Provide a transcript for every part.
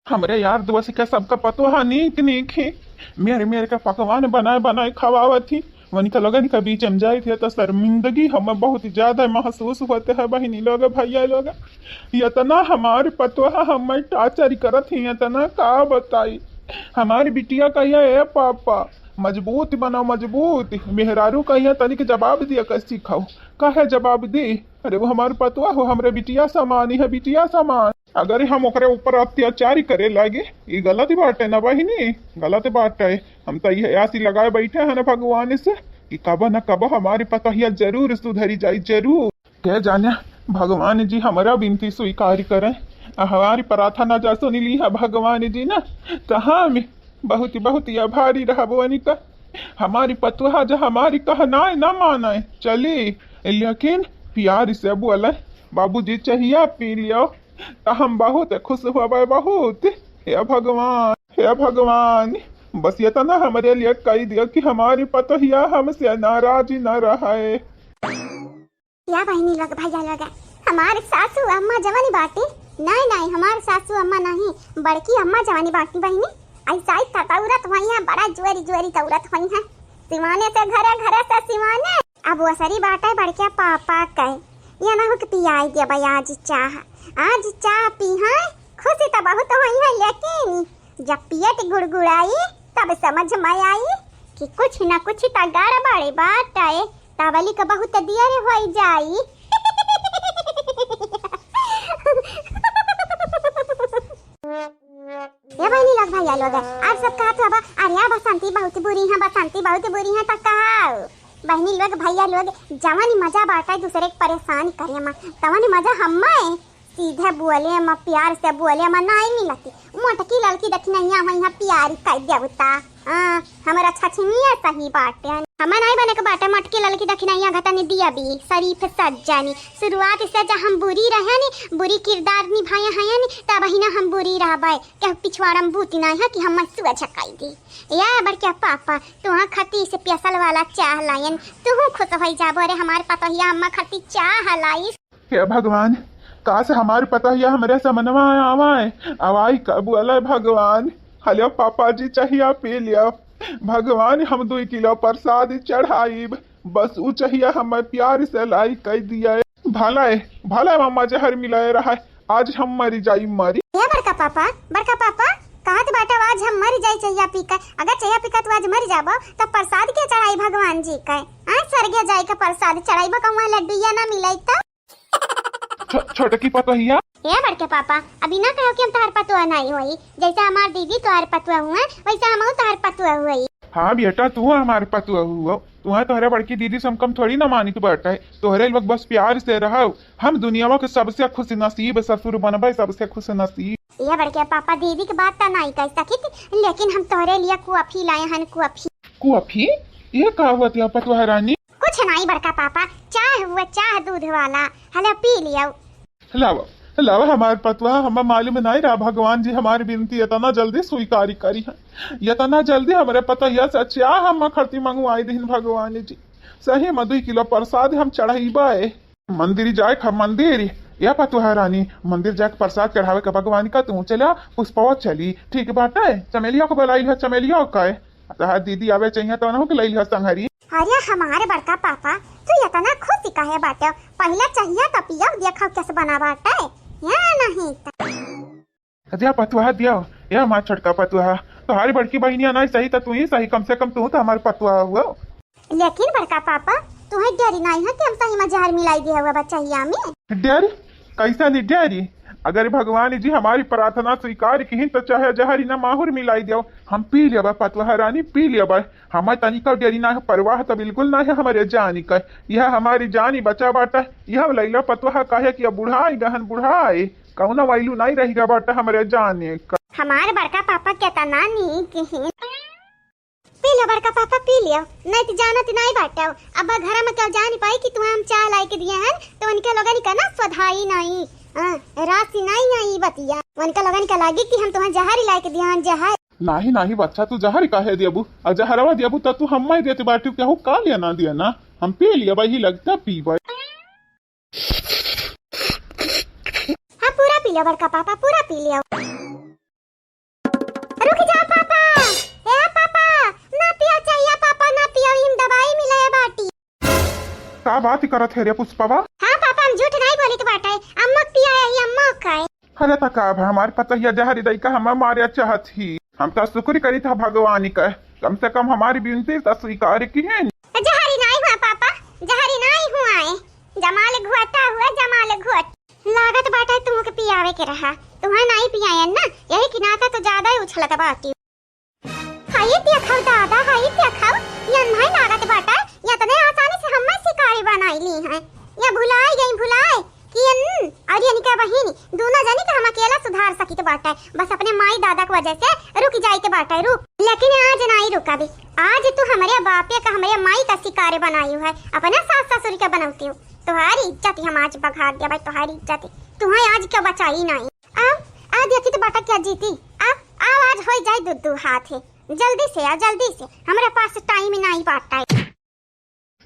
हमरे यार दोस्त के सबका पतो नीक नीक ही मेरे मेरे का पकवान बनाए बनाए खवावत थी। वनी का लगन का बीच में जाए थे तो शर्मिंदगी हमें बहुत ज्यादा महसूस होते है बहनी लोग भैया लोग। इतना हमारे पतोहा हमें टाचर करत ही इतना का बताई। हमारी बिटिया कहिया ए पापा मजबूत बनो मजबूत। मेहरारू कहिया तनिक जवाब दिया कैसी खाओ कहे जवाब दे। अरे वो हमारे पतवा हो हमरे बिटिया समान ही है बिटिया समान। अगर हम ओकरे ऊपर अत्याचार करे लगे ये गलत बात है ना बहिनी गलत बात है। हम तो ये आसी लगाए बैठे हैं ना भगवान से कि कब न कब हमारी पतोहिया जरूर सुधरी जाए जरूर। क्या जाने भगवान जी हमारा विनती स्वीकार करें। हमारी प्रार्थना जा सुनी ली है भगवान जी ना कहा में बहुत बहुत आभारी रहा बोनी का। हमारी पतवा जो हमारी कहना न माना चली लेकिन प्यार से बोले बाबूजी चाहिए पी लियो तो हम बहुत खुश हुए बहुत। हे भगवान बस ये तो ना हमारे लिए कही दिया कि हमारी पतोहिया हमसे नाराज न रहे। या बहनी लोग भैया लोग हमारे सासू अम्मा जवानी बाटी नहीं नहीं हमारे सासू अम्मा नहीं बड़की अम्मा जवानी बाटी बहनी ऐसा ही तौरत हुई है बड़ा जुआरी जुआरी तौरत हुई है सिवाने से घर से सिवाने। अब वो सरी बाटा बड़के पापा कहे ये ना हो कि पियाई दिया भाई आज चाह पी है खुशी तो बहुत हुई है लेकिन जब पियट गुड़गुड़ाई तब समझ में आई कि कुछ न कुछ तगार बड़े बात आए तावली का बहुत दियर हो जाई। ये बहनी लोग भैया लोग आप सब कहा तो अब अरे बसंती बहुत बुरी है तो कहा बहनी लोग भैया लोग जवानी मजा बांटा दूसरे को परेशान करे मा तवानी मजा हम्मा सीधे बोले मा प्यार से बोले मा नहीं मिलती मोटकी लड़की देखी नहीं यहाँ प्यार कर देवता हमारा छछनिया सही बाटे हमें नहीं बने के बाटे मटकी लड़की देखी नहीं घटा ने दिया भी शरीफ सज्जानी शुरुआत से जब हम बुरी रहे नी बुरी किरदार निभाए हैं नी तब ही ना हम बुरी रहबे क्या पिछवाड़म भूती नहीं है कि हम सुआ झकाई दी या बड़के पापा तुहा खती से प्यासल वाला चाह लायन तू खुश हो जाबो रे हमारे पतोहिया अम्मा खती चाह लाई। हे भगवान कहा से हमारे पतोहिया हमरे समनवा आवाए आवाई कब अल भगवान। हेलो पापा जी चाहिए पी लिया भगवान हम 2 किलो प्रसाद चढ़ाई बस वो चाहिए हमें प्यार से लाई कह दिया भला मामा जहर मिलाए रहा आज हम मरी जाई मरी। बड़का पापा कहा तो बेटा आज हम मर जाए चाहिए पीकर अगर चाहिए पीकर तो आज मर जाबो तो प्रसाद के चढ़ाई भगवान जी का स्वर्ग जाए का प्रसाद चढ़ाई बा लड्डू या ना मिलाई तो छोटकी पतोहिया ये बड़के पापा अभी ना कहो कि हम तार पतुआ नहीं हुई जैसा हमार दीदी तोहर पतुआ हुआ वैसा हम तार पतुआ हुई। हाँ बेटा तू हमारे पतुआ हुआ तुम्हें तोहरे बड़की दीदी से हम कम थोड़ी ना मानी बेटा है तोहरे लोग बस प्यार से रहो हम दुनिया के सबसे खुश नसीब ससुर बनबे सबसे खुश नसीब। ये बड़के पापा दीदी की बात तो नहीं कह सकी लेकिन हम तोहरे लिए कुअफी लाए हैं कुअफी ये का हुआ था पतुआ रानी कुछ नहीं बड़का पापा चाह हुआ चाह दूध वाला हलो पी लियो। लावा हमारे पतवा हमें मालूम नहीं रहा भगवान जी हमारी विनती इतना जल्दी स्वीकार करी है इतना जल्दी हमारे पतोहिया से अच्छा हम खर्ती मंगवाई दिन भगवान जी सही में 2 किलो प्रसाद हम चढ़ाई मंदिर जाए खा मंदिर या पतुहा रानी मंदिर जाके प्रसाद चढ़ावे का भगवान का तू चला पुष्पवा चली ठीक बात है चमेलिया को बुलाई है चमेलिया का दीदी आवे चाहिए तो ना लाई है संहरी। अरे हमारे बड़का पापा तू इतना खुशी काहे बाटे पहले चाहिए तो पिया देखा कैसे बना बाटे या नहीं दिया पतुआ दिया या हमारा छोटका पतुआ तुम्हारी बड़की बहनिया नहीं सही तो तू ही सही कम से कम तू तो हमारे पतुआ हुआ। लेकिन बड़का पापा तुम्हें डरी नहीं है कि हम सही में जहर मिलाई दिया हुआ बच्चा में डर कैसा नहीं डरी अगर भगवान जी हमारी प्रार्थना स्वीकार की तो चाहे जहरी ना माहौर मिलाई दियो हम पी लेबा पतवा रानी पी लेबा हमारे तनिका डेरी ना परवाह तो बिल्कुल ना है हमारे जानी का यह हमारी जानी बचा बाटा यह लैला पतवा कहे कि बुढ़ाई गहन बुढ़ाई कौना वैलू नहीं रहेगा बाटा हमारे जाने का। हमारे बड़का पापा कहता नानी पी लो बड़का पापा पी लियो नहीं तो जाना तो नहीं बाटा अब घर में क्या जानी पाई कि तुम्हें हम चाय लाई के दिए हैं तो उनके लोगों का ना स्वधाई नहीं राशि नहीं आई बतिया उनका लगन का लागी कि हम तुम्हें जहर लाई के दिया जहर नहीं बच्चा तू जहर काहे दियाबू और जहरवा दियाबू तो तू हम ही देते बाटू क्या हो का लिया ना दिया ना हम पी लिया भाई लगता पी भाई। हाँ पूरा पी लिया बड़का पापा पूरा पी लिया। रुक जा पापा। ए पापा, ना पिया चाहिए पापा, ना पियो, हिम दवाई मिले बाटी। का बात करत है रे पुष्पवा? हाँ पापा, हम झूठ नहीं बोली तो बाटा है, अम्मा पिया है, ये अम्मा का है। अरे तका हमारे पता ही जहरी दई का हम मारे चाहत ही, हम तो शुक्र करी था भगवान का, कम से कम हमारी विनती तो स्वीकार की है। जहरी नहीं हुआ पापा, जहरी नहीं हुआ है, जमाल घुआता हुआ, जमाल घुआत लागत बाटा है तुमको पियावे के रहा, तुम्हें नहीं पियायन ना, यही किनाता तो ज्यादा ही उछलत बाटी। हाई पिया खाओ दादा, हाई पिया खाओ, ये नहीं लागत बाटा, या तने आसानी से हम शिकारी बनाई ली हैं, या भुलाई गई भुलाई कि और ये निका बहिनी दोनों जानी कि हम अकेला सुधार सकी तो बाटा है, बस अपने माई दादा की वजह से रुक जाई के बाटा है, रुक। लेकिन आज नहीं रुका भी, आज तू हमारे बापे का हमारे माई का शिकारी बनाई है, अपना सास ससुर का बनाती हूँ, तुम्हारी इज्जत हम आज बघा दिया भाई, तुम्हारी इज्जत तुम्हें आज क्या बचाई नहीं। अब आज देखी तो बाटा क्या जीती, अब आज हो जाए दुद्दू हाथ है, जल्दी से आ, जल्दी से, हमारे पास टाइम नहीं बाटा है।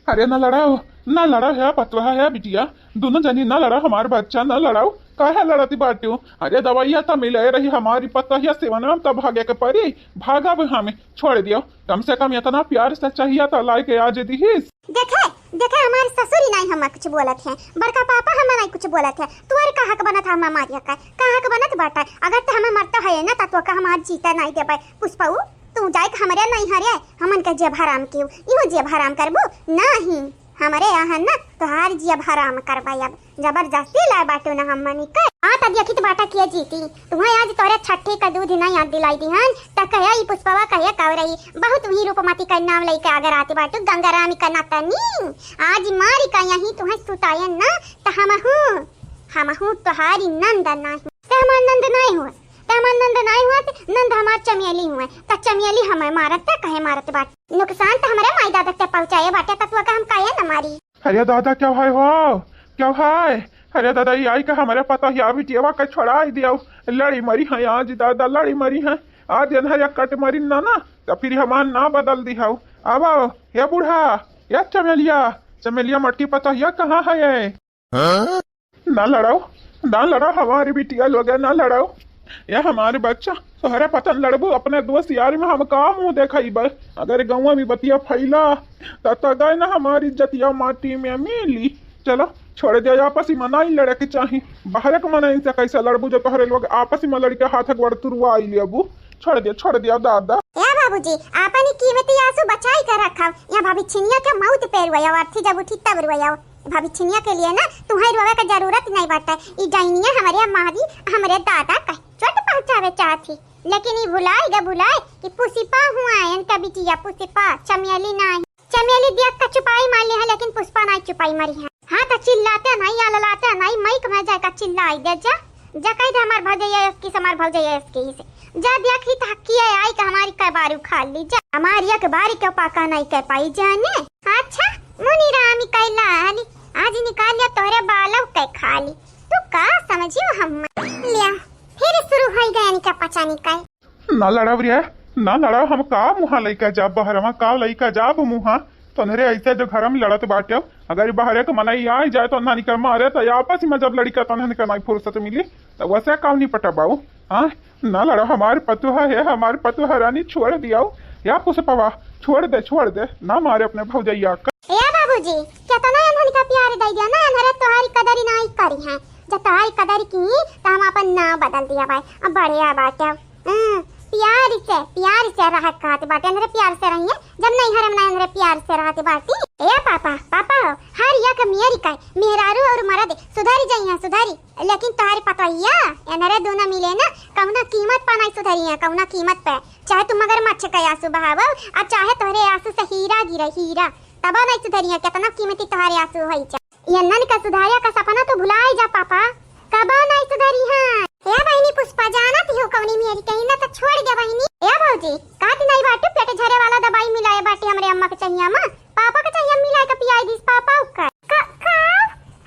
अरे ना लड़ाओ, ना लड़ा है पतवा है बिटिया, दोनों जनी ना लड़ा, हमारे बच्चा ना लड़ाओ, काहे लड़ती बाटी हो? अरे दवाइया तो मिले रही हमारी पतहिया सेवन में, तब भागे के परी भागा भी हमें छोड़ दियो, कम से कम इतना प्यार से चाहिए तो लाई के आज दीहिस। देखे देखे हमारे ससुर ही नहीं हम कुछ बोलत है, बड़का पापा हम नहीं कुछ बोलत है, तुम्हारे कहा का बनत हम मारिया का कहा का बनत बाटा, अगर तो हमें मरता है ना तो का हम आज जीता नहीं दे पाए। पुष्पाऊ तू जाए हमारे नहीं हरे, हमन के जेब हराम क्यों, इहो जेब हराम करबो नहीं, हमारे यहाँ ना तोहार जेब हराम करवाई, अब जबरदस्ती लाए बाटो ना हम मनी कर। हाँ तब देखी तो बाटा किया जीती, तुम्हें आज तोरे छठे का दूध ना याद दिलाई दी हन, त कहे ई पुष्पवा कहे कवरई बहुत ही रूपमती का नाम लेके अगर आते बाटो गंगारामी का नाता नी, आज मारी का यही तुम्हें सुतायन ना त हम हूँ तोहारी नंद नहीं, ते हमार नंद नहीं हुआ, ते हमार नंद नहीं हुआ, नंद हमार चमेली हुआ, त चमेली हमें मारत कहे मारत बाट, नुकसान तो हमारे माई दादा के पहुंचाए बाटे, तत्व का हम कहे न मारी। अरे दादा क्या भाई हो, क्या भाई? अरे दादा ये आई का हमारे पता ही अभी टेवा का छोड़ा दिया, लड़ी मरी है आज दादा, लड़ी मरी है आज, या कट मरी ना ना तो फिर हमार ना बदल दी हाउ। अब आओ ये बूढ़ा, या चमेलिया, चमेलिया मटकी पता ही कहाँ है ये? ना लड़ाओ, ना लड़ाओ हमारी बिटिया लोग, ना लड़ाओ, या हमारे बच्चा तोहरे पतन लड़बू अपने दोस्त यार में, हम का मुँह देखा बस, अगर गाँव में बतिया फैला तो गए ना हमारी इज्जतिया माटी में मिली। चलो छोड़ दिया, आपस में मना ही लड़े के चाहिए, बाहर के मना इनसे कैसे लड़बू जो तोहरे लोग आपस में लड़के हाथ गड़ तुरवा आई लेबू, छोड़ दिया दादा। या बाबूजी आपनी कीमती आंसू बचाई कर रखा, या भाभी छिनिया के मौत पे रुआया, अर्थी जब उठी तब रुआया, भाभी छिनिया के लिए ना तुम्हारी रोवे का जरूरत नहीं बाटा, ई डाइनिया हमारे मादी हमारे दादा का चोट पहुंचावे चाहती, लेकिन ये भुलाए कि पुष्पा हुआ है इनका बिटिया, पुष्पा चमेली नहीं, चमेली देख का चुपाई मार ली है, लेकिन पुष्पा नहीं चुपाई मरी है। हाँ तो चिल्लाते नहीं या ललाते नहीं, मई कहाँ जाए का चिल्लाई दे जा कही था हमार भौजैया इसकी हमार भौजैया इसकी से जा देखी था कि आई का हमारी का बारू खा ली जा, हमारी एक बारी के पाका नहीं कह पाई जाने। अच्छा मुनी रामी कैला आली आज निकाल लिया तोरे बालों के खा ली, तू का समझियो हम लिया फिर शुरू हो गया निका पचा निकाल। ना लड़ाव रे, ना लड़ाव, हम का मुहा लइका जाब बहरवा, का लइका जाब मुहा तोहरे ऐसे जो घर में लड़त बाटे, अगर बाहर के मनाई आई जाए तो ना निकल मारे, तो आपस में जब लड़का तो निकल नहीं फुर्सत मिली तो वैसे काम नहीं पटा बाऊ। हाँ ना लड़ो, हमारे पतुहा है, हमारे पतुहा रानी छोड़ दिया, या पुष्पवा छोड़ दे ना मारे अपने भौजैया का। या बाबूजी क्या तो ना इन्होंने का प्यार दे दिया ना, इन्होंने तुम्हारी कदर नहीं करी है, जब तुम्हारी कदर की तो हम अपन ना बदल दिया भाई, अब बढ़िया बात है, प्यार से रह कहते बाटे, अंदर प्यार से रहिए, जब नहीं हरम ना अंदर प्यार से रहते बाटी। ए पापा हर या का मेरी का मेहरारू और मर्द सुधारी जाइए सुधारी, लेकिन तुम्हारी पतैया अंदर दोनों मिले ना कौना कीमत पर नहीं सुधारी है, कौना कीमत पे, चाहे तुम मगर मच्छ का आंसू बहावो और चाहे तोहरे आंसू से हीरा गिरे हीरा, तब नहीं सुधारी है, कितना कीमती तुम्हारे आंसू है, यन्नन का सुधारिया का सपना तो भुलाए जा पापा, कब नहीं सुधारी है। या बहनी पुष्पा जाना थी हो कौनी मेरी कहीं ना तो छोड़ दे बहनी। या भौजी काट नहीं बाटे, पेट झरे वाला दवाई मिलाए बाटे हमरे अम्मा के चाहिए, अम्मा पापा के चाहिए मिलाए का पियाई दिस पापा का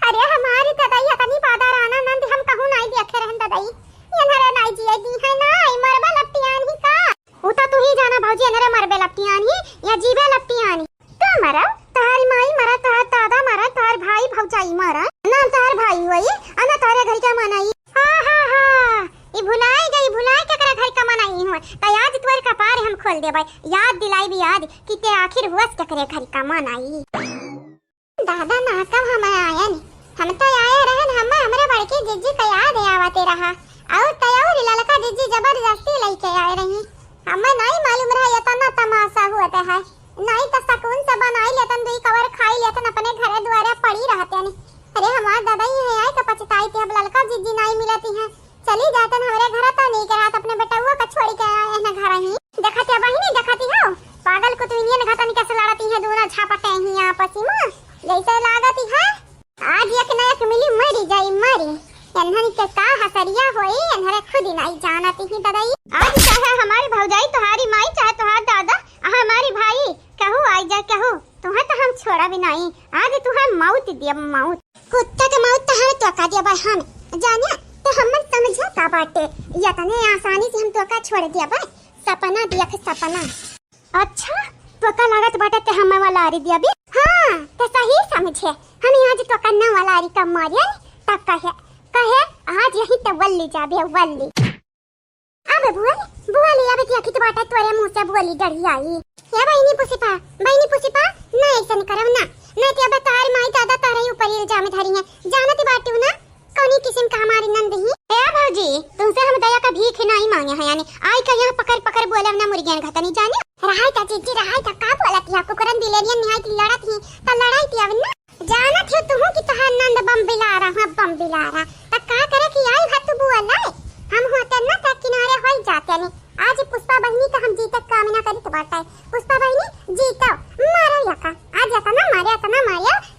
अरे हमारी ददाई तनी बादर आना नंद हम कहूं नहीं देखे रहन ददाई, ये नरे नहीं जिए दी है ना मरबे लपटियान ही का, उता तू ही जाना भौजी नरे मरबे लपटियान ही या जीवे लपटियान तो मरा, तार माई मरा, तार दादा मरा, तार भाई भौजाई मरा ना, तार भाई होई अना तारे घर का मनाई। हाँ ये भुलाए के घर का खोल दे भाई। याद दिलाई भी याद कि ते आखिर हुआ क्या करे घर का मन आई। दादा ना कब हम आया नहीं, हम तो आए रहन हम हमरे बड़की जीजी का याद आवते रहा और तय ललका जीजी जबरदस्ती लेके आए रही। हमें नहीं मालूम रहा इतना तमाशा हुआ है, नहीं तो सकून से बनाई लेतन दुई कवर खाई लेतन अपने घरे द्वारे पड़ी रहते नहीं। अरे हमार दादा ही है आए का पछताई थे, अब ललका जीजी नहीं मिलती है, चली जातन हमारे घर तो नहीं करात अपने बेटुआ का छोड़ के आए ना घर ही। देखते बहिनी देखती हो पागल को तो इंडियन घातन कैसे लड़ती है, दोनों झापटे ही आपस में जैसे लागती है। आज एक न एक मिली मरी जाई मरी, एनहन के का हसरिया होई एनहरे खुद ही नहीं जानती ही दादाई। आज चाहे हमारी भौजाई तुम्हारी माई चाहे तुम्हारा दादा हमारी भाई कहू आई जा कहू तुम्हें तो हम छोड़ा भी नहीं। आज तुम्हें मौत दिया मौत, कुत्ता के मौत तो हम तो का दिया भाई हम जानिया तो हम समझा का बाटे या तने आसानी से हम तो का छोड़ दिया भाई। सपना दिया के सपना अच्छा तो का लागत बाटे ते हम वाला आरी दिया भी। हां तो सही समझे हम आज तो का ना वाला आरी का मारिया तब कहे आज यही तो वल्ली जाबे वल्ली। अबे बुआली अबे क्या की तो बाटा तोरे मुंह से बुआली डरी आई। या बहिनी पुष्पा ना ऐसा नहीं करव ना, नहीं तो अबे तारी माई दादा तारे ऊपर इल्जाम धरी है, जानती बाटू ना कौनी किस्म का हमारी नंद ही। ए भौजी तुमसे हम दया का भीख नहीं मांगे हैं, यानी आई का यहाँ पकड़ बोले ना मुर्गियां घाता नहीं जाने रहाई ता जीजी रहाई ता का बोलत है कुकरन दिलेरियन निहाई की लड़त ही ता लड़ाई थी अब ना जानत है तुम की तहार नंद बम बिला रहा ता का करे कि आई हत बुआ लाए हम होते ना ता किनारे होई जाते नहीं। आज पुष्पा बहिनी का हम जीतक काम ना करी तो बाटा है पुष्पा बहिनी जीतो मारो यका आज यका ना मारिया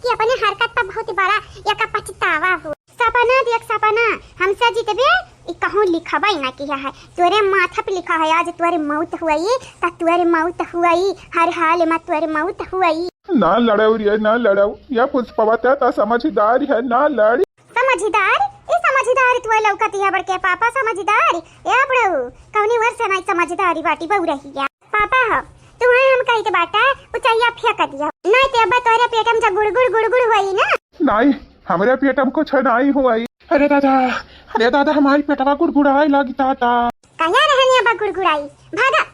कि अपने हरकत पर बहुत बड़ा यका पछतावा हो। सपना देख सपना हमसे जीतबे ई कहूं लिखा बाई ना किया है तोरे माथा पे लिखा है आज तोरे मौत हुई ता तोरे मौत हुई हर हाल में तोरे मौत हुई। ना लड़ाऊ रे ना लड़ाऊ या पुष्पा ता समझदार है ना लड़ी। समझदार तू लौकती है बड़के पापा समझदार ए बड़ऊ कौनी वर्ष नहीं समझदारी बाटी बहु रही है पापा हो तुम्हें हम कही के बाटा उचाइया फेंक दिया नहीं ते अब तोरे पेट में गुड़गुड़ होई ना। नहीं हमारे पेट में कुछ नहीं हुई। अरे दादा हमारी पेटवा गुड़गुड़ाई लगी ताता कहिया रहनी अब गुड़गुड़ाई भागा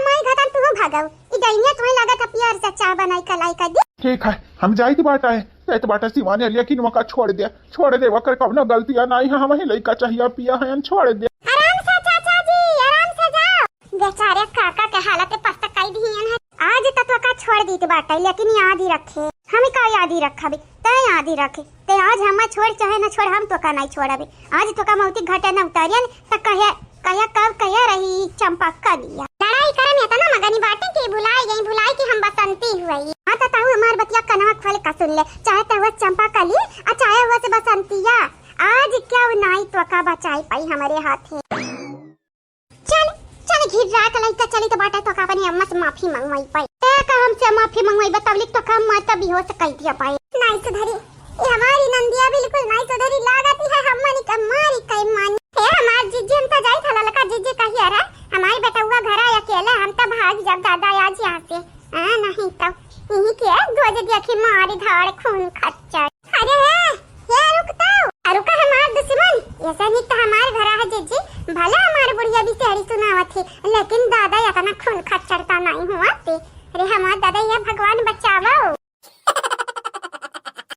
माई घातन तू भागाओ ई दैनिया तुम्हें लागत है प्यार से चाय बनाई कलाई कर दे। ठीक है हम जाई की बाटा है तो बाटा सिवाने लेकिन वका छोड़ दे वकर कब गलतियां नहीं है हम ही लइका चाहिए पिया है छोड़ दे। आराम से चाचा जी आराम से जाओ बेचारे काका के हालत पस्तकाई दिहन है आज तक का छोड़ दी तो बाटा लेकिन याद ही रखे हम का याद ही रखा भी ते याद ही रखे ते आज हम छोड़ चाहे न छोड़ हम तो का नहीं छोड़ा भी आज तो का मौती घटा न उतारियन त कहे कब कह रही चंपा का लिया लड़ाई करम है ना मगनी बाटे के भुलाई कि हम बसंती हुई। हां तो ताऊ हमार बतिया कनवा खोल का सुन ले चाहे तो वो चंपा का ली और चाहे वो से बसंतिया आज क्या नहीं तो का बचाई पाई हमारे हाथ है। चल घिर रात लइका चली तो बाटा तो का अपनी अम्मा से माफी मांगवाई पाई ते का हमसे माफी मांगवाई बतावली तो का माता भी हो सकई दिया पाई नहीं सुधरी ये हमारी नंदिया बिल्कुल नहीं सुधरी लागती है हमनी का मारी कई मान ए हमार जीजी हम तो जाई थला लका जीजी कही अरे हमारी बेटुआ घर आया अकेले हम तो भाग जब दादा आज यहां से नहीं तो यही के गोजे देखी मारी धाड़ खून खच्चर। अरे ये रुका हमार दुश्मन ऐसा नहीं तो हमारे घर है जीजी भला हमारे बुढ़िया भी सेहरी सुनावत थी लेकिन